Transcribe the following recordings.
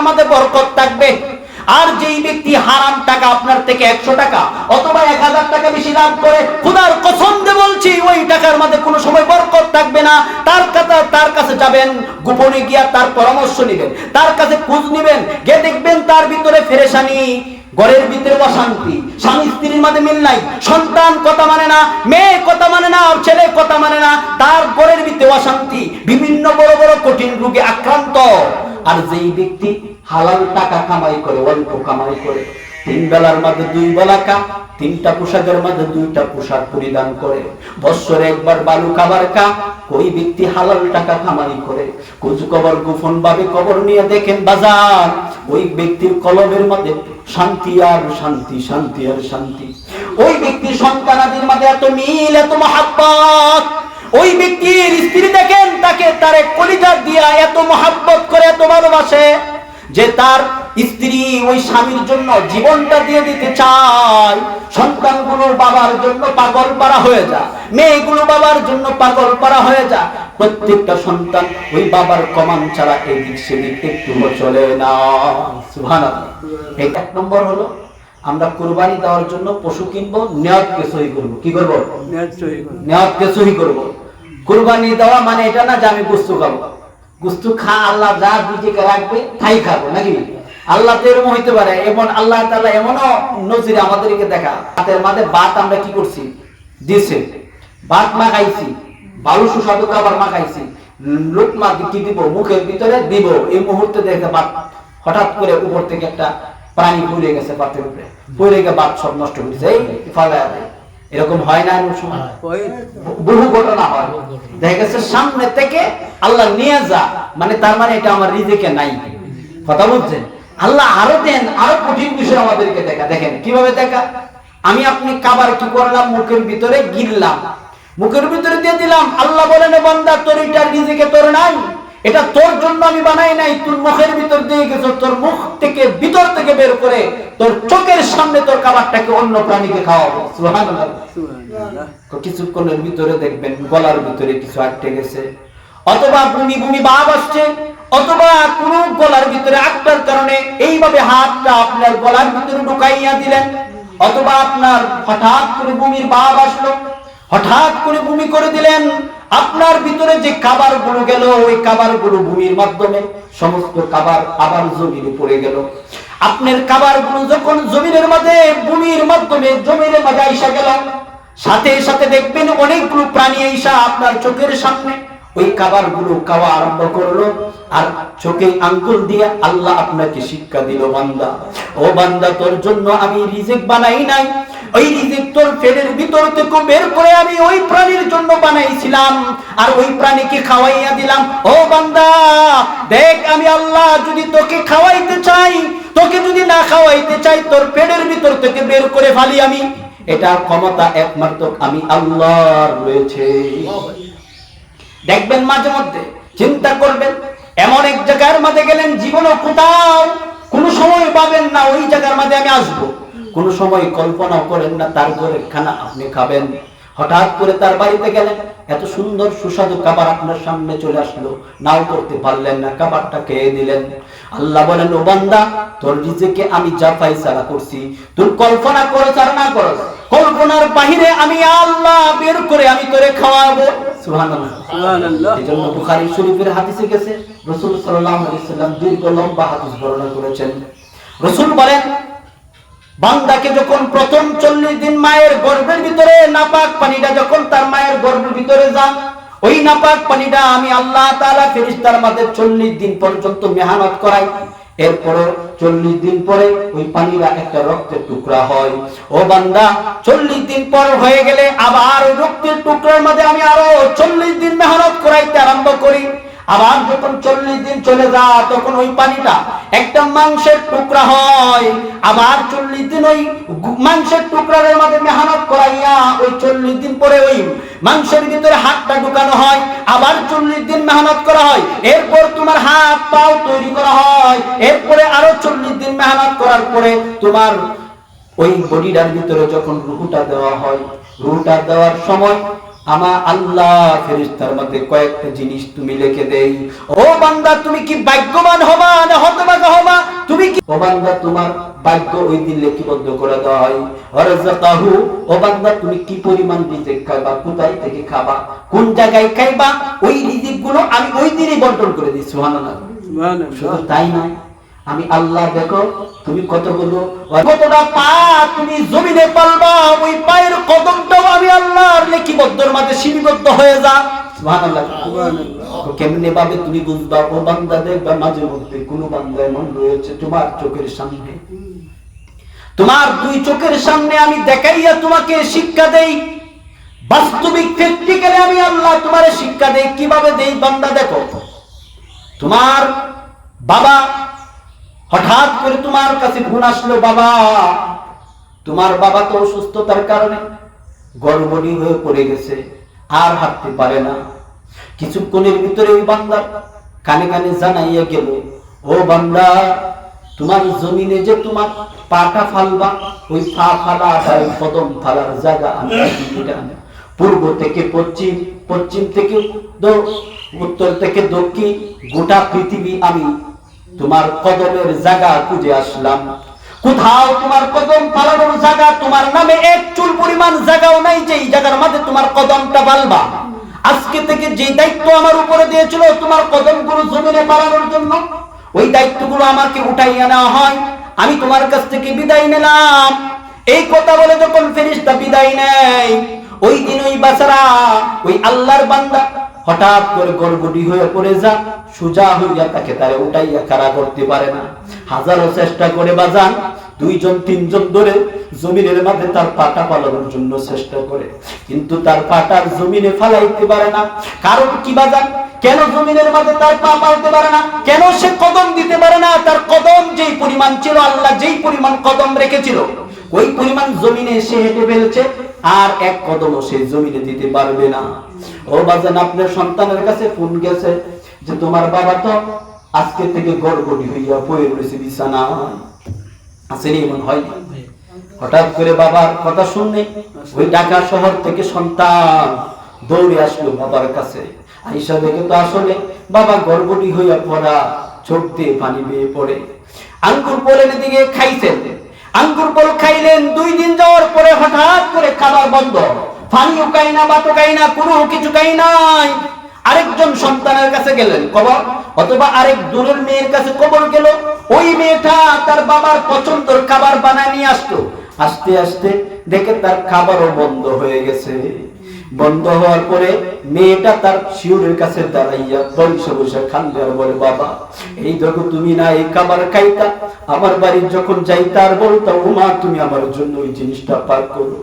মধ্যে বরকত থাকবে। আর যেই ব্যক্তি হারাম টাকা আপনার থেকে 100 টাকা অথবা 1000 টাকা বেশি লাভ করে, খোদার কসম দিয়ে বলছি ওই টাকার মধ্যে কোনো সময় বরকত থাকবে না। তার কাছে যাবেন, গোপনে গিয়া তার পরামর্শ নেবেন, তার কাছে খোঁজ নেবেন, গিয়ে দেখবেন তার ভিতরে ফেরেশানি, ঘরের ভিতরে অশান্তি, স্বামী স্ত্রীর মধ্যে মিল নাই, সন্তান কথা মানে না, মেয়ে কথা মানে না, ছেলে কথা মানে না, তার ঘরের ভিতরে অশান্তি, বিভিন্ন বড় বড় কঠিন রোগে আক্রান্ত। আর যেই ব্যক্তি হালাল টাকা কামাই করে, অল্প কামাই করে, 3 বেলার মধ্যে 2 বেলা কা, 3টা পোশাকের মধ্যে 2টা পোশাক পরিধান করে, বছরে একবার বালু খাবার কা, ওই ব্যক্তি হালাল টাকা কামাই করে, কুজ কবর গোপন ভাবে কবর নিয়ে দেখেন বাজার, ওই ব্যক্তির কলবের মধ্যে শান্তি আর শান্তি, শান্তি আর শান্তি। ওই ব্যক্তির সন্তানাদির মধ্যে এত মিল, এত মহাব্বত। ওই ব্যক্তির স্ত্রী দেখেন তাকে তার কলিজা দিয়া এত মহাব্বত করে, এত ভালোবাসে যে তার স্ত্রী ওই স্বামীর জন্য জীবনটা দিয়ে দিতে চায়। সন্তানগুলো বাবার জন্য পাগল পারা হয়ে যায়, মেয়েগুলো বাবার জন্য পাগল পারা হয়ে যায়। প্রত্যেকটা সন্তান ওই বাবার কমান ছাড়া এদিক সেদিক একটুও চলে না। সুবহানাল্লাহ। এই 1 নম্বর হলো আমরা কুরবানি দেওয়ার জন্য পশু কিনবো, নিয়তকে সহি করব। কি করব? নিয়তকে সহি করব। কুরবানি দেওয়া মানে এটা না যে আমি গোশত খাবো। গোশত খা আল্লাহ যা দিকে রাখবে তাই খাবো, নাকি? আল্লাহ তো এরকম হইতে পারে, এবং আল্লাহ তাআলা এমনও নজির আমাদেরকে দেখা, হাতের মাঝে ভাত আমরা কি করছি দিয়েছে, ভাত মাখাইছি, ভালো সুস্বাদু খাবার মাখাইছি, লোকমা কি দিব, মুখের ভিতরে দিব, এই মুহূর্তে দেখে ভাত হঠাৎ করে উপর থেকে একটা প্রাণী পড়ে গেছে, পাতের উপরে পড়ে গিয়ে ভাত সব নষ্ট হয়েছে, এই ফালায়া দেয়। এরকম হয় না? এমন সময় বহু ঘটনা হয়। দেখা গেছে সামনে থেকে আল্লাহ নিয়ে যা, মানে তার মানে এটা আমার রিজিকে নাই। কথা বুঝছেন? আল্লাহ আরো দেন, আরো কঠিন বিষয় আমাদেরকে দেখা। দেখেন কিভাবে দেখা, আমি আপনি খাবার কি করলাম, মুখের ভিতরে গিললাম, মুখের ভিতরে দিয়ে দিলাম। আল্লাহ বলেন বান্দা তোর এটা রিজিকে তোর নাই, এটা তোর জন্য আমি বানাই নাই, তোর মুখের ভিতর দিয়ে গেছো, তোর মুখ থেকে ভিতর থেকে বের করে তোর চোখের সামনে তোর খাবারটাকে অন্য প্রাণীকে খাওয়াবো। সুবহানাল্লাহ। কিছুক্ষণের ভিতরে দেখবেন গলার ভিতরে কিছু আটকে গেছে, অথবা বমি বমি ভাব আসছে, অথবা কোন গলার ভিতরে আটকার কারণে এইভাবে হাতটা আপনার গলার ভিতরে ঢুকাইয়া দিলেন, অথবা আপনার হঠাৎ করে বমির ভাব আসলো, হঠাৎ করে বমি করে দিলেন। আপনার ভিতরে যে খাবারগুলো গেল, ওই খাবারগুলো ভূমির মাধ্যমে সমস্ত খাবার আবার জমিনে পড়ে গেল। আপনার খাবারগুলো যখন জমিনের মধ্যে ভূমির মাধ্যমে জমির মাঝে আইসা গেল, সাথে সাথে দেখবেন অনেকগুলো প্রাণী আইসা আপনার চোখের সামনে ওই খাবারগুলো খাওয়া আরম্ভ করলো। আর চোখে আঙ্গুল দিয়ে আল্লাহ আপনাকে শিক্ষা দিল, বান্দা ও বান্দা তোর জন্য আমি রিজিক বানাই নাই, ওই রিজিক তোর পেটের ভিতর থেকে বের করে আমি ওই প্রাণীর জন্য বানাইছিলাম, আর ওই প্রাণীকে খাওয়াইয়া দিলাম। ও বান্দা দেখ, আমি আল্লাহ যদি তোকে খাওয়াইতে চাই, তোকে যদি না খাওয়াইতে চাই, তোর পেটের ভিতর থেকে বের করে ফালি আমি, এটার ক্ষমতা একমাত্র আমি আল্লাহর রয়েছে। দেখবেন মাঝে মধ্যে চিন্তা করবেন, এমন এক জায়গার মধ্যে গেলেন, জীবনও কোথাও কোনো সময় পাবেন না ওই জায়গার মধ্যে আমি আসবো, কোনো সময় কল্পনা করেন না তার ঘরের খানা আপনি খাবেন। হঠাৎ করে তার বাড়িতে গেলেন, এত সুন্দর সুস্বাদু খাবার আপনার সামনে চলে আসলো, নাও করতে পারলেন না, খাবারটা খেয়ে দিলেন। আল্লাহ বলেন ও বান্দা তোর রিজিকে আমি যা ফায়সালা করছি, তুই কল্পনা করছ আর না করছ, কল্পনার বাহিরে আমি আল্লাহ বের করে আমি তোরে খাওয়াবো। সুবহানাল্লাহ, সুবহানাল্লাহ। এজন্য বুখারী শরীফের হাদিসে গেছে, রাসূল সাল্লাল্লাহু আলাইহি ওয়াসাল্লাম দীর্ঘ লম্বা হাদিস বর্ণনা করেছেন। রাসূল বলেন বান্দাকে যখন প্রথম 40 দিন মায়ের গর্ভের ভিতরে নাপাক পানিটা যখন তার মায়ের গর্ভের ভিতরে যায়, ওই নাপাক পানিটা আমি আল্লাহ তাআলা ফেরেশতার মাঝে 40 দিন পর্যন্ত মেহনত করাই। এরপরে 40 দিন পরে ওই পানিটা একটা রক্তের টুকরা হয়। ও বান্দা 40 দিন পর হয়ে গেলে আবার ওই রক্তের টুকরার মাঝে আমি আরো 40 দিন মেহনত করাইতে আরম্ভ করি। আবার যখন 40 দিন চলে যায় তখন ওই পানিটা একটা মাংসের টুকরা হয়। আবার 40 দিন ওই মাংসের টুকরার মধ্যে মেহনত করাইয়া ওই 40 দিন পরে ওই মাংসের ভিতরে হাতটা ঢুকানো হয়। আবার 40 দিন মেহনত করা হয়, এরপর তোমার হাত পাও তৈরি করা হয়। এরপরে আরো 40 দিন মেহনত করার পরে তোমার ওই বডিটার ভিতরে যখন রুহটা দেওয়া হয়, রুহটা দেওয়ার সময় আমার আল্লাহ ফেরেশতার মধ্যে কয়েকটা জিনিস তুমি লিখে দেই। ও বান্দা তুমি কি ভাগ্যবান হবা না হতভাগা হবা? তুমি কি ও বান্দা তোমার ভাগ্য ওই দিন লিপিবদ্ধ করে দেওয়া হয়। ওয়ারযাকাহু ও বান্দা তুমি কি পরিমাণ রিজিক খাবা, কোথায় থেকে খাবা, কোন জায়গায় খাইবা, ওই রিজিকগুলো আমি ওই দিনই বন্টন করে দিই। সুবহানাল্লাহ। শুধু তাই নয়, আমি আল্লাহ দেখো তুমি কতগুলো কতটা পা তুমি জমিনে পালবা, ওই পায়ের কদমটাও আমি আল্লাহর লিপিবদ্ধের মাঝে সীমাবদ্ধ হয়ে যা। সুবহানাল্লাহ। কেমনে ভাবে তুমি বুঝবা? ও বান্দা দেখবা মাঝে মধ্যে কোন বান্দা এমন রয়েছে তোমার চোখের সামনে, তোমার দুই চোখের সামনে আমি দেখাইয়া তোমাকে শিক্ষা দেই, বাস্তবিক প্র্যাকটিক্যালি আমি আল্লাহ তোমারে শিক্ষা দেই। কিভাবে দেই বান্দা দেখো, তোমার বাবা হঠাৎ করে তোমার কাছে ফোন আসলো, বাবা তোমার বাবা তো অসুস্থতার কারণে গড়বড়ি হয়ে পড়ে গেছে, আর হাঁটতে পারে না। কিছুক্ষণের ভিতরে ওই বান্দা কানে কানে জানাইয়া গেল, ও বান্দা তোমার জমিনে যে তোমার পাটা ফালবা, ওই পা ফালা কদম ফালার জায়গা আমি পূর্ব থেকে পশ্চিম, পশ্চিম থেকে উত্তর থেকে দক্ষিণ, গোটা পৃথিবী আমি তোমার কদমের জায়গা খুঁজে আসলাম। কোথাও তোমার কদম ফালানোর জায়গা তোমার নামে এক চুল পরিমাণ জায়গাও নাই যেই জায়গার মধ্যে তোমার কদমটা ফালবা। আজকে থেকে যে দায়িত্ব আমার উপরে দিয়েছিল তোমার কদমগুলো জমিনে ফালানোর জন্য, ওই দায়িত্বগুলো আমাকে উঠাইয়া নেওয়া হয়। আমি তোমার কাছ থেকে বিদায় নিলাম। এই কথা বলে যখন ফেরেশতা বিদায় নেয়, ওই দিন ওই বাছারা ওই আল্লাহর বান্দা হঠাৎ করে গড়বড়ি হয়ে পড়ে যা, সোজা হইয়া তাকে তারে উঠাইয়া খাড়া করতে পারে না। হাজারো চেষ্টা করে বাজান দুইজন তিনজন ধরে জমিনের মাঝে তার পাটা ফালানোর জন্য চেষ্টা করে, কিন্তু তার পাটার জমিনে ফালাইতে পারে না। কারণ কি বাজান, কেন জমিনের মাঝে তার পা ফালতে পারে না, কেন সে কদম দিতে পারে না? তার কদম যেই পরিমাণ ছিল, আল্লাহ যেই পরিমাণ কদম রেখেছিল ওই পরিমাণ জমিনে সে হেঁটে ফেলছে, আর এক কদমও সে জমিনে দিতে পারবে না। ও বাজান আপনার সন্তানের কাছে ফোন গেছে যে তোমার বাবা তো আজকে থেকে গড়বড়ি হইয়া পড়ে রয়েছে বিছানায়, আসেনি এমন হয়। হঠাৎ করে বাবার কথা শুনে ওই ঢাকা শহর থেকে সন্তান দৌড়ে আসলো বাবার কাছে। আইসা দেখে তো আসলে বাবা গড়বড়ি হইয়া পড়া, চোখ দিয়ে পানি বেয়ে পড়ে। আঙ্গুর ফলের দিকে খাইছেন, আঙ্গুর ফল খাইলেন, 2 দিন যাওয়ার পরে হঠাৎ করে খাবার বন্ধ, পানিও খাই না, ভাতও খাই না, কোনো কিছু খাই নাই। আরেকজন সন্তানের কাছে গেলেন কবর, অথবা আরেক দূরের মেয়ের কাছে কবর গেল। ওই মেয়েটা তার বাবার পছন্দের খাবার বানায় নিয়ে আসতো, আস্তে আস্তে দেখে তার খাবারও বন্ধ হয়ে গেছে। বন্ধ হওয়ার পরে মেয়েটা তার শিউরের কাছে দাঁড়াইয়া বসে বসে কান্দে আর বলে, বাবা এই দেখো তুমি না এই খাবার খাইতা, আমার বাড়ি যখন যাইতা আর বলতাম ও মা তুমি আমার জন্য ওই জিনিসটা পাক করো।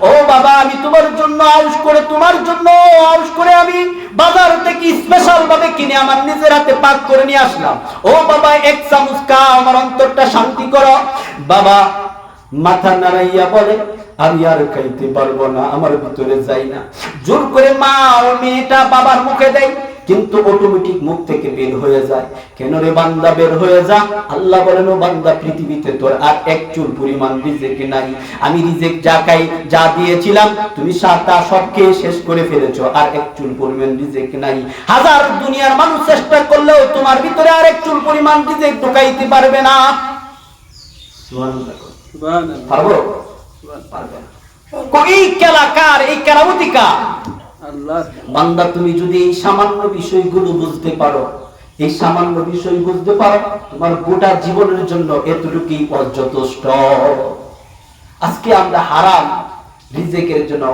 ও বাবা আমি তোমার জন্য আউশ করে, তোমার জন্য আউশ করে আমি বাজার থেকে স্পেশাল ভাবে কিনে আমার নিজের হাতে পাক করে নিয়ে আসলাম। ও বাবা এক চামচ খাও, আমার অন্তরটা শান্তি করো। বাবা মাথা নাড়াইয়া বলে, আমি আর খাইতে পারবো না, আমার ভিতরে যাই না। জোর করে মা ও মেয়েটা বাবার মুখে দেয়, কিন্তু অটোমেটিক মুখ থেকে বের হয়ে যায়। কেন রে বান্দা বের হয়ে যা? আল্লাহ বলেন, ও বান্দা পৃথিবীতে তোর আর এক চুল পরিমাণ রিজিক নাই। আমি রিজিক যা খাই যা দিয়েছিলাম তুমি সাতা সব খেয়ে শেষ করে ফেলেছো, আর এক চুল পরিমাণ রিজিক নাই। হাজার দুনিয়ার মানুষ চেষ্টা করলেও তোমার ভিতরে আর এক চুল পরিমাণ রিজিক ঢুকাইতে পারবে না। সুবহানাল্লাহ। পারবো? এই কেলাকার, এই কেরামতিকা আল্লাহ। বান্দা তুমি যদি এই সামান্য বিষয়গুলো বুঝতে পারো, এই সামান্য বিষয় বুঝতে পারো, তোমার গোটা জীবনের জন্য এতটুকুই যথেষ্ট। আজকে আমরা হারাম রিজিকের জন্য,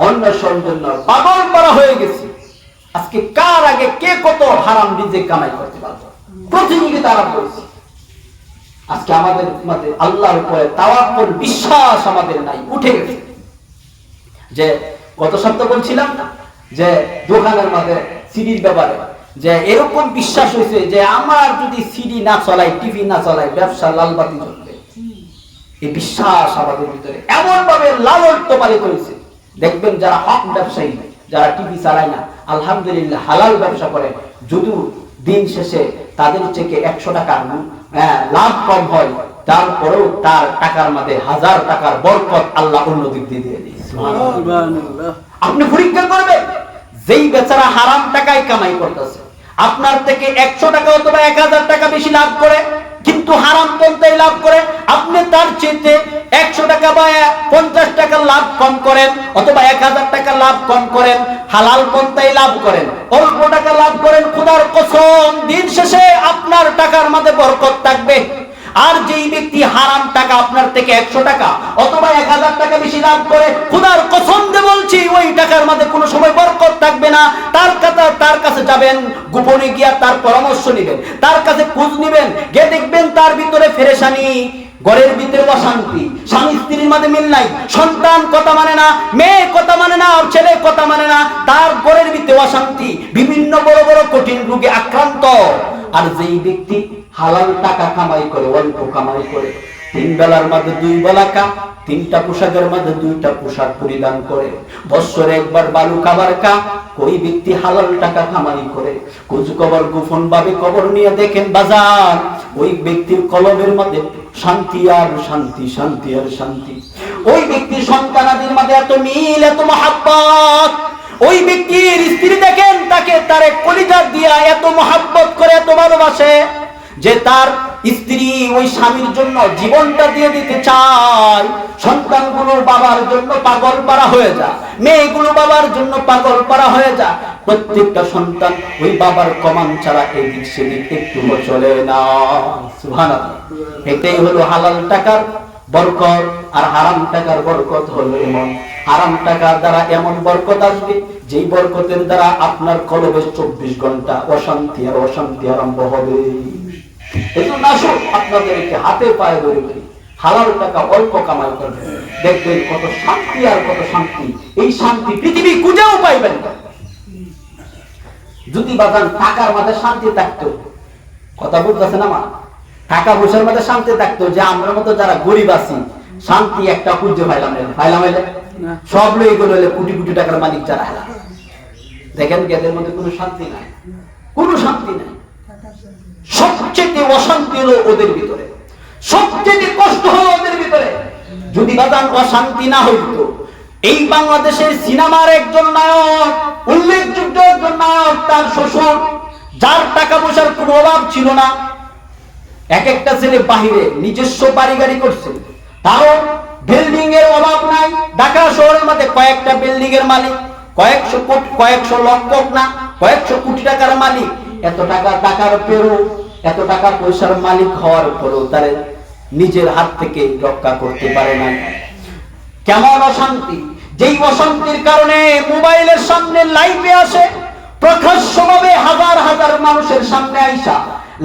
অন্বেষণের জন্য পাগল করা হয়ে গেছি। আজকে কার আগে কে কত হারাম রিজিক কামাই করতে পারবে, প্রতিযোগিতা আরম্ভ হয়েছে। আজকে আমাদের মধ্যে আল্লাহর উপরে তাওয়াক্কুল, বিশ্বাস আমাদের নাই, উঠে গেছে। যে গত সপ্তাহ বলছিলাম না যে দোকানের মধ্যে সিডির ব্যাপারে, যে এরকম বিশ্বাস হয়েছে যে আমার যদি সিডি না চলাই, টিভি না চলাই, ব্যবসা লালবাতি চলবে। এই বিশ্বাস আমাদের ভিতরে এমন ভাবে লালন পালিত হয়েছে। দেখবেন যারা হক ব্যবসায়ী, যারা টিভি চালায় না, আলহামদুলিল্লাহ হালাল ব্যবসা করে, যদিও দিন শেষে তাদের থেকে 100 টাকা লাভ কম হয়, তারপরেও তার টাকার মধ্যে 1000 টাকার বরকত আল্লাহ অন্য দিক দিয়ে দিয়ে দিয়েছে। আপনি পরীক্ষা করবেন, যেই বেচারা হারাম টাকায় কামাই করতেছে, আপনার থেকে 100 টাকা অথবা 1000 টাকা বেশি লাভ করে, কিন্তু হারাম পন্থায় লাভ করে, আপনি তার চেয়ে 100 টাকা বা 50 টাকা লাভ কম করেন, অথবা 1000 টাকা লাভ কম করেন, হালাল পন্থায় লাভ করেন, অল্প টাকা লাভ করেন, খোদার কসম দিন শেষে আপনার টাকার মধ্যে বরকত থাকবে। আর যেই ব্যক্তি হারাম টাকা আপনার থেকে 100 টাকা অথবা 1000 টাকা বেশি লাভ করে, খোদার কসম দিয়ে বলছি ওই টাকার মধ্যে কোনো সময় বরকত থাকবে না। তার কাছে যাবেন, গোপনে গিয়া তার পরামর্শ নেবেন, তার কাছে খোঁজ নেবেন, গিয়ে দেখবেন তার ভিতরে ফেরেশানি, ঘরের ভিতরে অশান্তি, স্বামী স্ত্রীর মধ্যে মিল নাই, সন্তান কথা মানে না, মেয়ে কথা মানে না, ছেলে কথা মানে না, তার ঘরের ভিতরে অশান্তি, বিভিন্ন বড় বড় কঠিন রোগে আক্রান্ত। আর যেই ব্যক্তি হালাল টাকা কামাই করে, অল্প কামাই করে, 3 বেলার মধ্যে 2 বেলা কা, 3টা পোশাকের মধ্যে 2টা পোশাক পরিধান করে, বছরে একবার বালু খাবার কা, ওই ব্যক্তি হালাল টাকা কামাই করে, খোঁজ খবর গোপন ভাবে খবর নিয়ে দেখেন বাজার, ওই ব্যক্তির কলবের মধ্যে শান্তি আর শান্তি, শান্তি আর শান্তি। ওই ব্যক্তির সন্তানাদির মধ্যে এত মিল, এত মহাব্বত। ওই ব্যক্তির স্ত্রী দেখেন তারে কলিজা দিয়া এত মহাব্বত করে, এত ভালোবাসে যে তার স্ত্রী ওই স্বামীর জন্য জীবনটা দিয়ে দিতে চায়। সন্তানগুলো বাবার জন্য পাগল পারা হয়ে যায়, মেয়েগুলো বাবার জন্য পাগল পারা হয়ে যায়। প্রত্যেকটা সন্তান ওই বাবার কমান ছাড়া এদিক সেদিক একটু চলে না। সুবহানাল্লাহ। এটাই হলো হালাল টাকার বরকত। আর হারাম টাকার বরকত হলো এমন, হারাম টাকার দ্বারা এমন বরকত আসবে যেই বরকতের দ্বারা আপনার কলবে 24 ঘন্টা অশান্তি আর অশান্তি আরম্ভ হবে। এজন্য আসুন আপনাদেরকে হাতে পায়ে ধরে বলি, হালাল টাকা অল্প কামাই করবেন, দেখবেন কত শান্তি আর কত শান্তি। এই শান্তি পৃথিবী খুঁজেও পাইবেন না। যদি বাজান টাকার মাঝে শান্তি থাকতো, কথা বলতেছে না মা, টাকা পয়সার মধ্যে শান্তি থাকতো, যে আমরা মতো যারা গরিব আছি শান্তি একটা খুঁজে পাইলাম না, সব লই গেল কোটি কোটি টাকার মালিক যারা, দেখেন এদের মধ্যে কোনো শান্তি নাই, কোনো শান্তি নাই। সবচেয়ে অশান্তি হলো ওদের ভিতরে, সবচেয়ে কষ্ট হলো ওদের ভিতরে। যদি বাজান অশান্তি না হইত, এই বাংলাদেশের সিনেমার একজন নায়ক, উল্লেখযোগ্য একজন নায়ক, তার শ্বশুর, যার টাকা পয়সার কোনো অভাব ছিল না, এক একটা ছেলে বাহিরে নিজস্ব বাড়ি গাড়ি করছে, তারও বিল্ডিং এর অভাব নাই। ঢাকা শহরের মধ্যে কয়েকটা বিল্ডিং এর মালিক, কয়েকশো লক্ষ না, কয়েকশো কোটি টাকার মালিক। এত টাকার পেরো, এত টাকা পয়সার মালিক হওয়ার পরেও তারা নিজের হাত থেকে রক্ষা করতে পারে না। কেমন অশান্তি! যেই অশান্তির কারণে মোবাইলের সামনে লাইভে আসে, প্রকাশ্যভাবে হাজার হাজার মানুষের সামনে আইসা,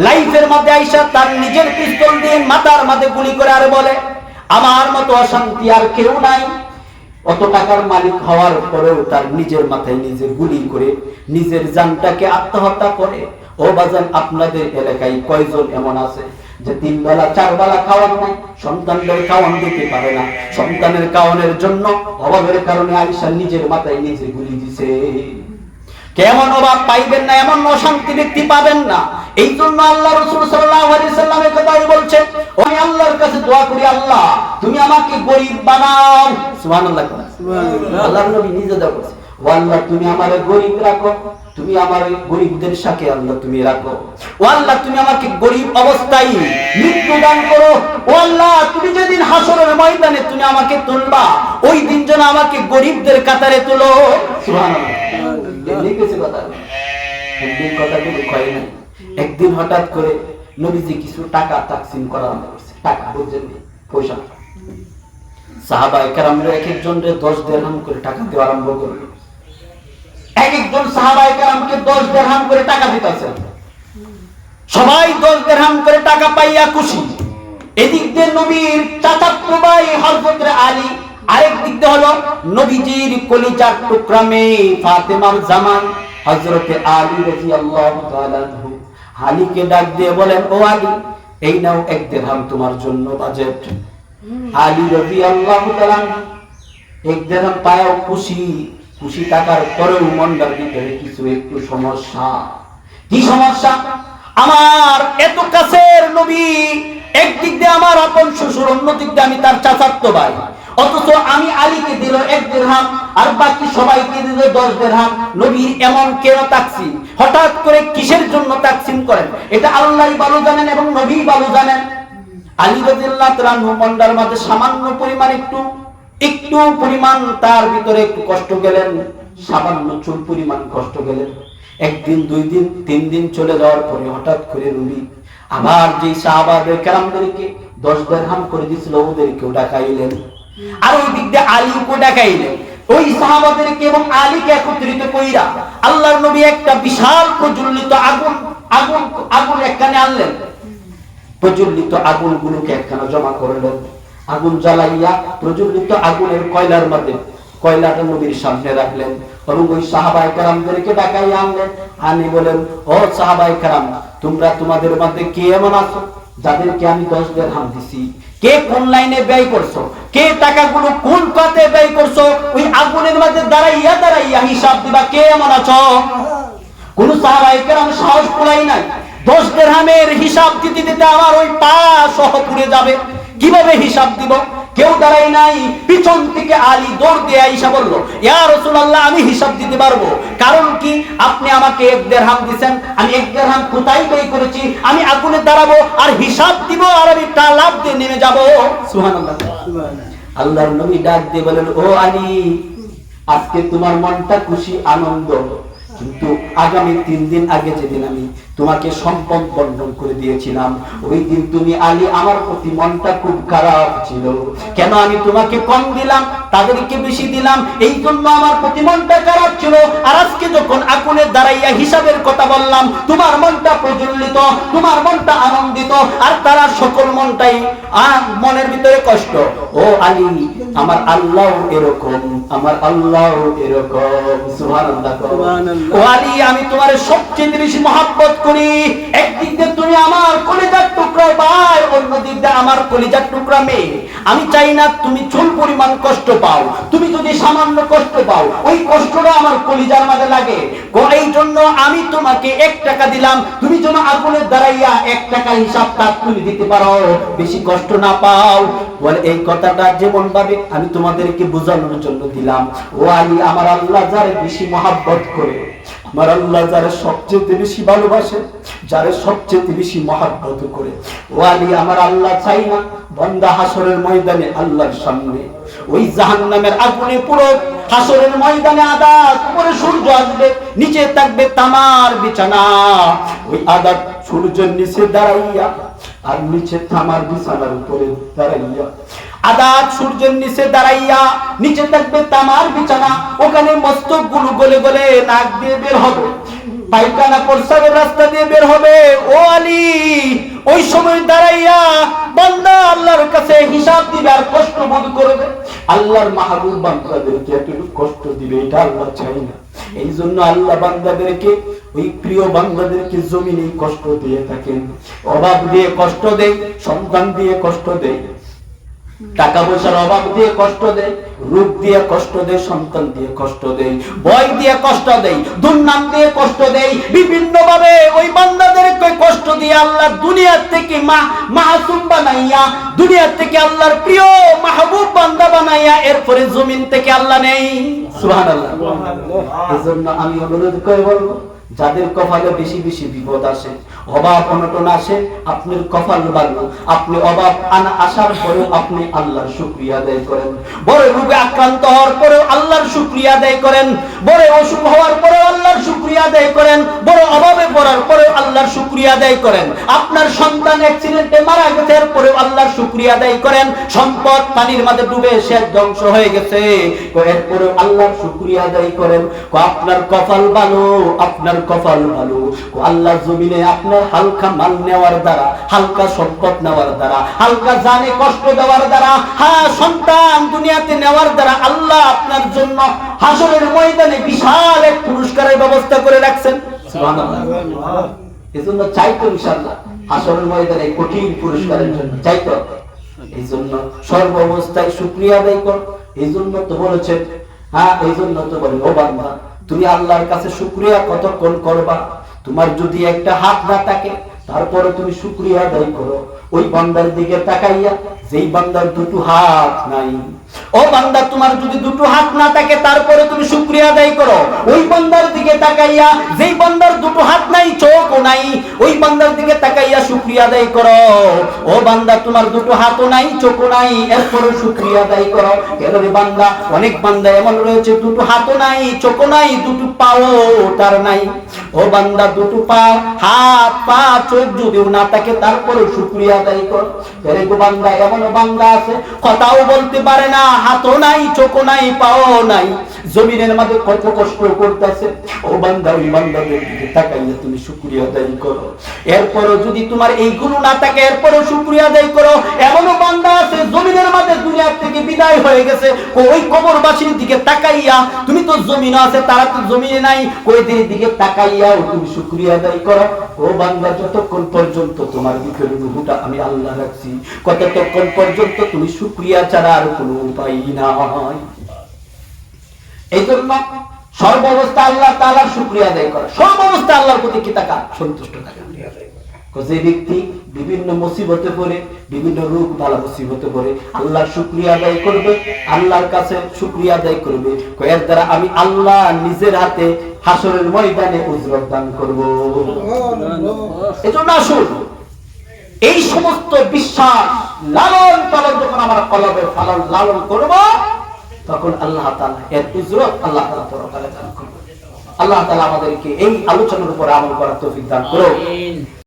লাইফের মধ্যে আইসা তার নিজের পিস্তল দিয়ে মাথার মধ্যে গুলি করে আর বলে আমার মতো অশান্তি আর কেউ নাই। অত টাকার মালিক হওয়ার পরেও তার নিজের মাথায় নিজে গুলি করে নিজের জানটাকে আত্মহত্যা করে। ও বাজান, আপনাদের এলাকায় কয়জন এমন আছে যে 3 বেলা 4 বেলা খাওয়ান নাই, সন্তানদের খাওয়ান দিতে পারে না, সন্তানের খাওয়ানোর জন্য অভাবের কারণে আয়েশা নিজের মাথায় নিজে গুলি দিছে। কেমন অভাব পাইবেন না, এমন অশান্তি ব্যক্তি পাবেন না। এই জন্য আল্লাহ রাসূল সাল্লাল্লাহু আলাইহি সাল্লামের কথাই বলছেন, আমি আল্লাহর কাছে দোয়া করি, আল্লাহ তুমি আমাকে গরীব বানাও। সুবহানাল্লাহ, সুবহানাল্লাহ। আল্লাহর নবী নিজে দোয়া করেছেন, ও আল্লাহ তুমি আমারে গরীব রাখো, তুমি আমার গরীবদের সাথে আল্লাহ তুমি রাখো। ও আল্লাহ তুমি আমাকে গরীব অবস্থায় মৃত্যু দান করো। ও আল্লাহ তুমি যেদিন হাসরের ময়দানে তুমি আমাকে তুলবা, ওই দিন যেন আমাকে গরীবদের কাতারে তুলো। সুবহানাল্লাহ। একদিন হঠাৎ করে নবীজি কিছু টাকা তাকসিম করা আরম্ভ করছে। টাকা বুঝছেন, পয়সা। সাহাবায়ে কেরামরা এক একজনকে 10 দিরহাম করে টাকা দেওয়া আরম্ভ করলো। এক একজন সাহাবায়ে কেরামকে 10 দিরহাম করে টাকা দিতেছেন। সবাই 10 দিরহাম করে টাকা পাইয়া খুশি। এদিক দিয়ে নবীর চাচাতো ভাই হযরত আলী, আরেক দিক দিয়ে হলো নবীজির কলিজার টুকরা মেয়ে ফাতেমার জামান হযরতে আলী রাদিয়াল্লাহু তাআলা আনহু। আলীকে ডাক দিয়ে বলেন, ও আলী, এই নাও 1 দিরহাম তোমার জন্য বাজেট। আলী রাদিয়াল্লাহু তাআলা 1 দিরহাম পায়ও খুশি। খুশি টাকার পরেও মনটার ভিতরে কিছু একটু সমস্যা। কি সমস্যা? আমার এত কাছের নবী, একদিক দিয়ে আমার আপন শ্বশুর, অন্য দিক দিয়ে আমি তার চাচাতো ভাই। অথচ আমি আলীকে দিল 1 দিরহাম আর বাকি সবাইকে দিল 10 দিরহাম। নবীর এমন কেন তাকসিম, হঠাৎ করে কিসের জন্য তাকসিম করেন, এটা আল্লাহই ভালো জানেন এবং নবী ভালো জানেন। আলী রাদিয়াল্লাহু তাআলা মন্ডার মধ্যে সামান্য পরিমাণ একটু পরিমাণ তার ভিতরে একটু কষ্ট গেলেন, সামান্য চুল পরিমাণ কষ্ট গেলেন। 1 দিন 2 দিন 3 দিন চলে যাওয়ার পরে হঠাৎ করে নবী আবার যে সাহাবাদের কেরামদেরকে 10 দিরহাম করে দিয়েছিল ওদেরকেও ডাকাইলেন, আর ওই দিক দিয়ে আলীকে ডাকাইলেন। ওই সাহাবাদেরকে এবং আলীকে একত্রিত কইরা আল্লাহর নবী একটা বিশাল প্রজ্বলিত আগুন একখানে আনলেন। প্রজ্বলিত আগুনগুলোকে একখানে জমা করলেন, আগুন জ্বালাইয়া প্রজ্বলিত আগুনের কয়লার মধ্যে কয়লাটা নবীর সামনে রাখলেন এবং ওই সাহাবায়ে কেরামদেরকে ডাকাইয়া আনলেন। আনি বলেন, ও সাহাবায়ে কেরাম, তোমরা তোমাদের মধ্যে কে এমন আছো যাদেরকে আমি 10 দিরহাম দিছি? কে কোন লাইনে ব্যয় করছো, কে টাকাগুলো কোন কাজে ব্যয় করছো? ওই আগুনের মধ্যে দাঁড়াইয়া হিসাব দিবা। কে এমন আছো? কোন সাহাবায়ে কেরাম সাহস কুলাই নাই। 10 দিরহামের হিসাব দিতে দিতে আমার ওই পা সহ পুড়ে যাবে, কিভাবে হিসাব দিব? কেউ দাঁড়াই নাই। পিছন থেকে আলী দৌড় দিয়ে আইসা বলল, ইয়া রাসূলুল্লাহ, আমি হিসাব দিতে পারবো। কারণ কি, আপনি আমাকে 1 দিরহাম দিবেন, আমি 1 দিরহাম কোথায় ব্যয় করেছি? আমি আগুনে দাঁড়াবো আর হিসাব দিব আর আমি তা লাভ দিয়ে নেমে যাব। সুবহানাল্লাহ। আল্লাহর নবী ডাক দিয়ে বলেন, ও আলী, আজকে তোমার মনটা খুশি আনন্দ, কিন্তু আগামী 3 দিন আগে যেদিন আমি তোমাকে সম্পদ বন্টন করে দিয়েছিলাম, ওই দিন তুমি আলী আমার প্রতি মনটা খুব খারাপ ছিল। কেন আমি তোমাকে কম দিলাম, তাদেরকে বেশি দিলাম, এই জন্য আমার প্রতি মনটা খারাপ ছিল। আর আজকে যখন আগুনে দাঁড়াইয়া হিসাবের কথা বললাম, তোমার মনটা প্রজ্বলিত, তোমার মনটা আনন্দিত, আর তারা সকল মনটাই মনের ভিতরে কষ্ট। ও আলী, আমার আল্লাহ এরকম, আমার আল্লাহ এরকম। সুবহানাল্লাহ। ও আলী, আমি তোমার সবচেয়ে বেশি মহব্বত করি। একদিক দিয়ে তুমি আমার কলিজার টুকরা ভাই, অন্য দিক দিয়ে আমার কলিজার টুকরা মেয়ে। আমি চাই না তুমি চুল পরিমাণ কষ্ট পাও। তুমি যদি সামান্য কষ্ট পাও, ওই কষ্টটা আমার কলিজার মাঝে লাগে। এই জন্য আমি তোমাকে 1 টাকা দিলাম, তুমি যেন আগুনে দাঁড়াইয়া 1 টাকা হিসাবটা তুমি দিতে পারো, বেশি কষ্ট না পাও। বলে, এই কথাটা যেমন ভাবে আমি তোমাদেরকে বোঝানোর জন্য দিলাম। ও আলী, আমার আল্লাহ যারে বেশি মহব্বত করে, আমার আল্লাহ যারে সবচেয়ে বেশি ভালোবাসে, যারে সবচেয়ে বেশি মহব্বত করে, ও আলী, আমার আল্লাহ চাই না বান্দা হাসরের ময়দানে আল্লাহর সামনে ওই জাহান্নামের আগুনে পুরো হাসরের ময়দানে আদাত উপরে সূর্য আসবে, নিচে থাকবে তামার বিছানা। ওই আদাত সূর্যের নিচে দাঁড়াইয়া আর নিচে তামার বিছানার উপরে দাঁড়াইয়া, আদাত সূর্যের নিচে দাঁড়াইয়া, নিচে থাকবে তামার বিছানা। ওখানে মস্তক গুলো গলে গলে নাক দিয়ে বের হবে, পায়খানা প্রস্রাবের রাস্তা দিয়ে বের হবে। ও আলী, ওই সময় দাঁড়াইয়া বান্দা আল্লাহর কাছে হিসাব দিবে আর কষ্ট বোধ করবে। আল্লাহর মাহবুব বান্দাদেরকে এতটুকু কষ্ট দিবে, এটা আল্লাহ চাই না। এই জন্য আল্লাহ বান্দাদেরকে, ওই প্রিয় বান্দাদেরকে জমিনে কষ্ট দিয়ে থাকেন। অভাব দিয়ে কষ্ট দেয়, সন্তান দিয়ে কষ্ট দেয়, টাকা পয়সার অভাব দিয়ে কষ্ট দেয়, রূপ দিয়ে কষ্ট দেয়, সন্তান দিয়ে কষ্ট দেয়, ভয় দিয়ে কষ্ট দেয়, দুর্নাম দিয়ে কষ্ট দেয়, বিভিন্ন ভাবে ওই বান্দাদেরকে কষ্ট দিয়ে আল্লাহ দুনিয়া থেকে মাসুম বানাইয়া, দুনিয়া থেকে আল্লাহর প্রিয় মাহবুব বান্দা বানাইয়া এরপরে জমিন থেকে আল্লাহ নেই। সুবহানাল্লাহ। এজন্য আমি অনুরোধ করে বলবো, যাদের কপালে বেশি বেশি বিপদ আসে, অভাব অনটন আসে, আপনার কপাল ভালো, আপনি অভাব আসার পরেও আপনি আল্লাহর শুকরিয়া আদায় করেন। বড় রোগে আক্রান্ত হওয়ার পরেও আল্লাহর শুকরিয়া আদায় করেন, বড় অসুখ হওয়ার পরেও আল্লাহর শুকরিয়া আদায় করেন, বড় অভাবে পড়ার পরেও আল্লাহর শুকরিয়া আদায় করেন। আপনার সন্তান অ্যাক্সিডেন্টে মারা গেছে, এরপরেও আল্লাহর শুকরিয়া আদায় করেন। সম্পদ পানির মাঝে ডুবে শেষ ধ্বংস হয়ে গেছে, এরপরেও আল্লাহর শুকরিয়া আদায় করেন। আপনার কপাল ভালো, আপনার কপাল ভালো। আল্লাহ জমিনে আপনার হালকা মাল নেওয়ার দ্বারা, হালকা সম্পদ নেওয়ার দ্বারা, হালকা জানে কষ্ট দেওয়ার দ্বারা, সন্তান দুনিয়াতে নেওয়ার দ্বারা আল্লাহ আপনার জন্য হাসরের ময়দানে বিশাল এক পুরস্কারের ব্যবস্থা করে রাখছেন। সুবহানাল্লাহ। এজন্য চাইতো ইনশাআল্লাহ হাসরের ময়দানে কঠিন পুরস্কারের জন্য চাইতো। এই জন্য সর্ব অবস্থায় শুকরিয়া আদায় কর। এই জন্য তো বলেছেন, এই জন্য তো বলেন, ও বান্দা, তুমি আল্লাহর কাছে শুকরিয়া কতক্ষণ করবা? তোমার যদি একটা হাত না থাকে, তারপরে তুমি শুকরিয়া আদায় করো ওই বান্দার দিকে তাকাইয়া যেই বান্দার দুটো হাত নাই। ও বান্দা, তোমার যদি দুটো হাত না থাকে তারপরে তুমি শুকরিয়া আদায় করো ওই বান্দার দিকে তাকাইয়া যেই বান্দার দুটো হাত নাই, চোখও নাই, ওই বান্দার দিকে তাকাইয়া শুকরিয়া আদায় করো। ও বান্দা, তোমার দুটো হাতও নাই, চোখও নাই, এরপরে শুকরিয়া আদায় করো। কেন রে বান্দা, অনেক বান্দা এমন রয়েছে দুটো হাতও নাই, চোখও নাই, দুটো পাও তার নাই। ও বান্দা, দুটো পা, হাত, পা, চোখ যদিও না থাকে তারপরে শুকরিয়া আদায় করো। এরে গো বান্দা, এমন বান্দা আছে কথাও বলতে পারে না, হাতও নাই, চোখও নাই, পাও নাই, জমিনের মধ্যে কত কষ্ট করতেছে। ও বান্দা, ওই বান্দাদের দিকে তাকাইলে তুমি শুকরিয়া আদায় করো। এরপরও যদি তোমার এইগুলো না থাকে এরপরও শুকরিয়া আদায় করো। এমনও বান্দা আছে জমিনের মধ্যে দুনিয়া থেকে বিদায় হয়ে গেছে, ওই কবরবাসীর দিকে তাকাইয়া, তুমি তো জমিন আছে তারা তো জমিনে নাই, ওইদের দিকে তাকাইয়াও তুমি শুকরিয়া আদায় করো। ও বান্দা, যতক্ষণ পর্যন্ত তোমার ভিতরে রূহটা আমি আল্লাহ রাখছি, কতক্ষণ পর্যন্ত তুমি শুকরিয়া ছাড়া আর কোনো উপায় নাই। এই জন্য সর্বাবস্থা আল্লাহ তাআলার শুকরিয়া আদায় করা, সর্বাবস্থা আল্লাহর প্রতি কি থাকা, সন্তুষ্ট থাকা। যে ব্যক্তি বিভিন্ন মুসিবতে পড়ে, বিভিন্ন রোগ বালা মুসিবতে পড়ে আল্লাহর শুকরিয়া আদায় করবে, আল্লাহর কাছে শুকরিয়া আদায় করবে, এর দ্বারা আমি আল্লাহ নিজের হাতে হাসরের ময়দানে উজরত দান করব। এজন্য আসুন এই সমস্ত বিশ্বাস লালন পালন যখন আমার কলবে লালন করব, তখন আল্লাহ তাআলা এর উজরত আল্লাহ তাআলা পরকালে দান করবে। আল্লাহ তাআলা আমাদেরকে এই আলোচনার উপর আমল করার তৌফিক দান করুন।